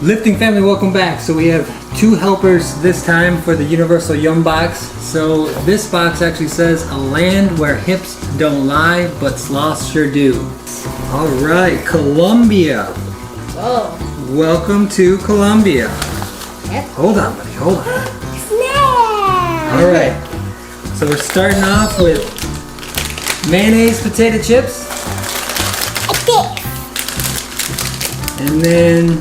Lifting family, welcome back. So we have 2 helpers this time for the Universal Yum box. So this box actually says a land where hips don't lie, but sloths sure do. All right, Colombia. Whoa. Welcome to Colombia. Yep. Hold on, buddy, hold on. Snap! All right, so we're starting off with mayonnaise potato chips. And then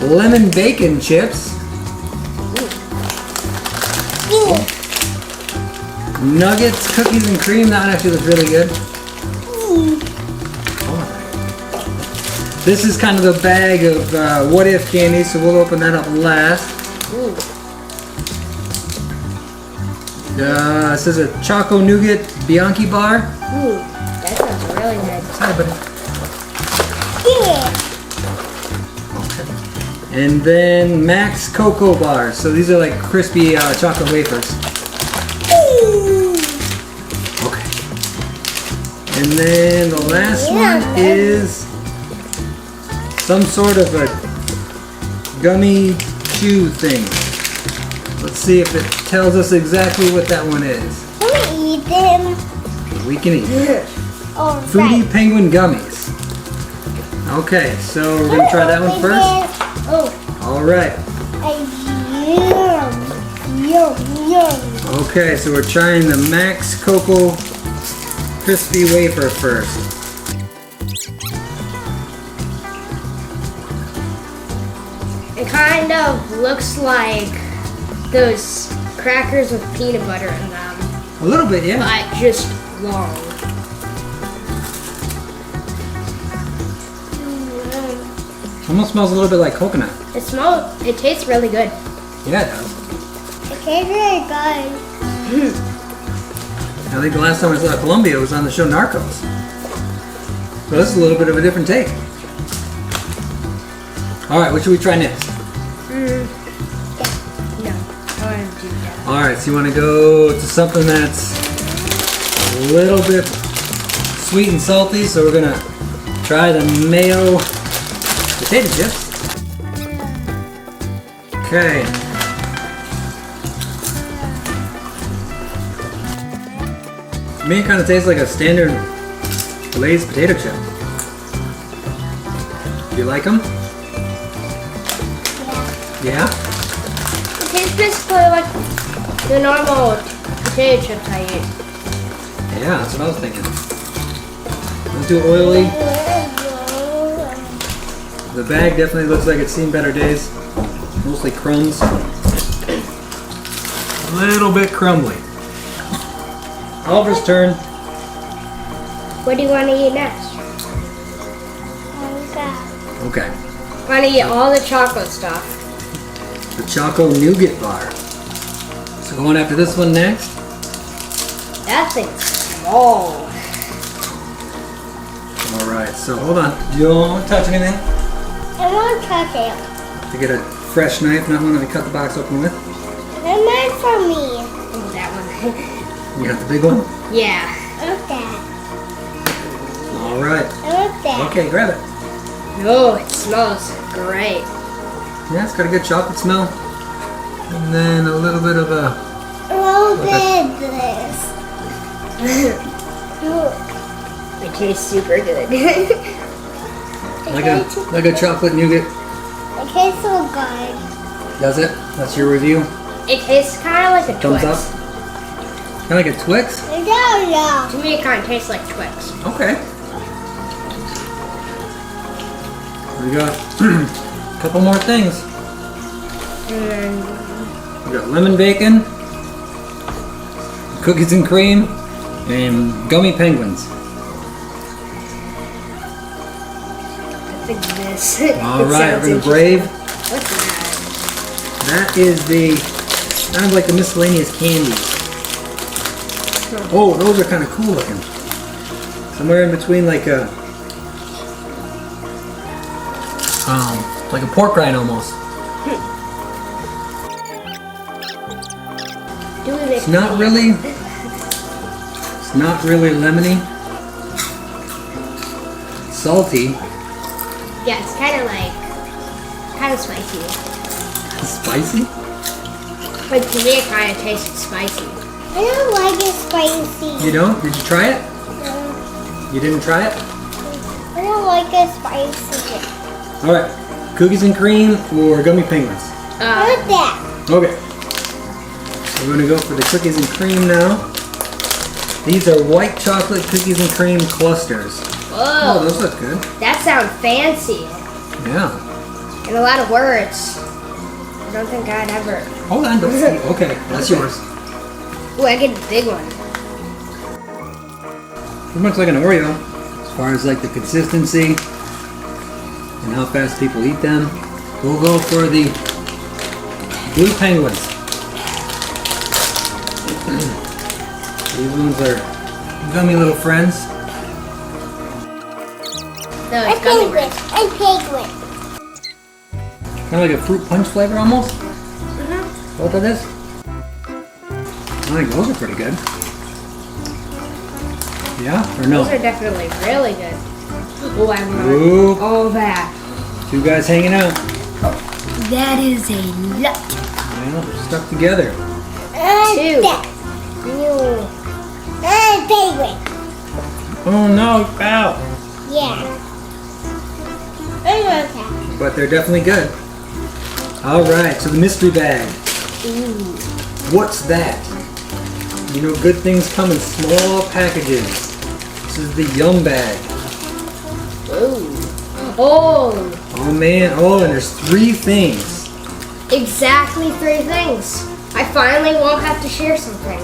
lemon bacon chips. Nuggets, cookies and cream. That one actually looks really good. This is kind of the bag of what if candies, so we'll open that up last. It says a Choco Nougat Bianchi bar. Ooh, that sounds really good. Hi, buddy. Yeah. And then Max Cocoa bars. So these are like crispy chocolate wafers. Okay. And then the last one is some sort of a gummy chew thing. Let's see if it tells us exactly what that one is. Can we eat them? We can eat. Oh, Fruity Penguin Gummies. Okay, so we're gonna try that one first. Oh. All right. Yum. Okay, so we're trying the Max Cocoa Crispy Wafer first. It kind of looks like those crackers with peanut butter in them. A little bit, yeah. But just long. Almost smells a little bit like coconut. It tastes really good. Yeah, it does. It tastes really good. I think the last time I saw Colombia was on the show Narcos. So this is a little bit of a different take. All right, what should we try next? No, I want to do that. All right, so you want to go to something that's a little bit sweet and salty. So we're gonna try the mayo potato chips. Okay. To me, it kind of tastes like a standard Lay's potato chip. Do you like them? Yeah? It tastes basically like the normal potato chips I eat. Yeah, that's what I was thinking. Not too oily. The bag definitely looks like it's seen better days. Mostly crumbs. A little bit crumbly. Oliver's turn. What do you want to eat next? Okay. I want to eat all the chocolate stuff. The Choco Nougat bar. So going after this one next. That thing's small. Alright, so hold on. You don't touch anything? I won't touch it. To get a fresh knife, not one that we cut the box open with. They're meant for me. Oh, that one. You got the big one? Yeah. I want that. Alright. I want that. Okay, grab it. Oh, it smells great. Yeah, it's got a good chocolate smell. And then a little bit of a... It tastes super good. like a chocolate nougat. It tastes so good. Does it? That's your review? It tastes kind of like a Thumbs Twix. up? Kind of like a Twix? Yeah. To me, it kind of tastes like Twix. Okay. We got a couple more things. We got lemon bacon, cookies and cream, and gummy penguins. I think this. All right, we're gonna brave. What's that? That is the kind of like the miscellaneous candies. Oh, those are kind of cool looking. Somewhere in between like a pork rind almost. It's not really lemony. It's salty. Yeah, it's kind of like Kind of spicy. Spicy? But to me, it kind of tasted spicy. I don't like it spicy. You don't? Did you try it? No, You didn't try it? I don't like it spicy. Alright. Cookies and cream or gummy penguins? I like that. Okay. So we're going to go for the cookies and cream now. These are white chocolate cookies and cream clusters. Oh, Whoa, those look good. that sounds fancy. Yeah. And a lot of words. I don't think I'd ever. Hold on. Don't see. Okay, that's yours. Ooh, I get the big one. Pretty much like an Oreo, as far as like the consistency and how fast people eat them. We'll go for the blue penguins. These ones are gummy little friends. No, And it's gummy penguin. words. And penguin. Kind of like a fruit punch flavor almost. What that is? I think those are pretty good. Yeah or no? Those are definitely really good. Oh, I want Ooh, all that. two guys hanging out. That is a lot. Yeah, they're stuck together. And Two. that. No. And penguin. Oh no, ow. Yeah. I love that. But they're definitely good. Alright, so the mystery bag. Ooh. What's that? You know, good things come in small packages. This is the Yum bag. Ooh. Oh, Oh man, oh, and there's 3 things. exactly 3 things. I finally won't have to share something.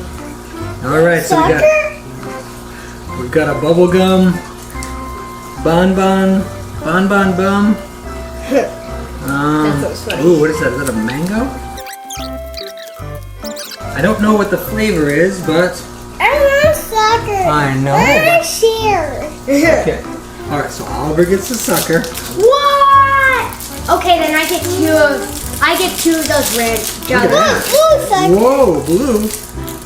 Alright, so Sucker. we've got a bubblegum, bonbon bum. That sounds funny. Ooh, what is that? Is that a mango? I don't know what the flavor is, but I want sucker. I know. I want share. Okay. Alright, so Oliver gets the sucker. What? Okay, then I get 2 of those red Look at jugglers. that. Blue sucker. Whoa, blue.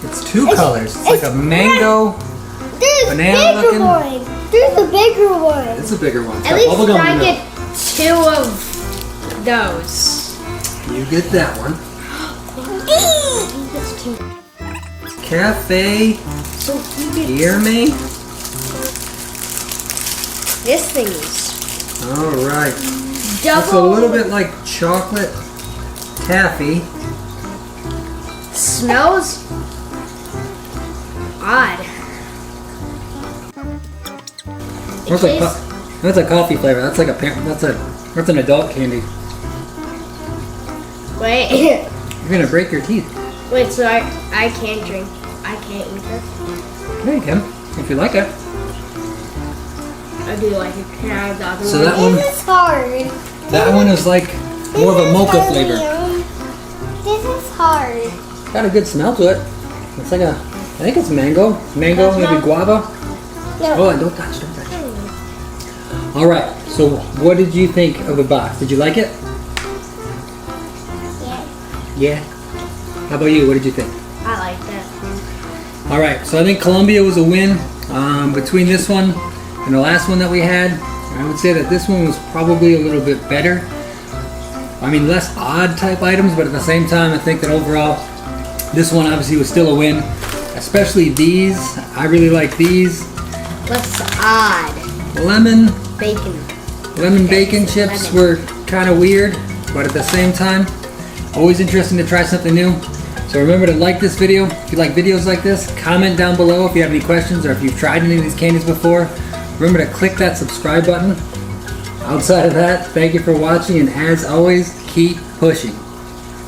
It's 2 colors. It's like a mango. There's Banana bigger looking. one. There's a bigger one. It's a bigger one. It's At got least bubblegum I in it. get 2 of those. You get that one. That's 2. Cafe So you get Guillerme. this thing is Alright. double. It's a little bit like chocolate taffy. Smells odd. That's a coffee flavor. That's like that's an adult candy. Wait, You're gonna break your teeth. wait. So I can't drink. I can't eat this. Yeah, you can if you like it. I do like it. Can I have the other So one? that one, This is hard. that one is like more of a mocha flavor. This is hard. Got a good smell to it. It's like I think it's mango. Mango, Does it maybe smell? guava. No. Oh, and don't touch. All right. So, what did you think of the box? Did you like it? Yeah. Yeah. How about you? What did you think? I like that. All right. So I think Colombia was a win between this one and the last one that we had. I would say that this one was probably a little bit better. I mean, less odd type items, but at the same time, I think that overall, this one obviously was still a win. Especially these. I really like these. What's odd? Lemon Bacon. chips Lemon. were kind of weird, but at the same time, always interesting to try something new. So remember to like this video. If you like videos like this, comment down below if you have any questions or if you've tried any of these candies before. Remember to click that subscribe button. Outside of that, thank you for watching, and as always, keep pushing.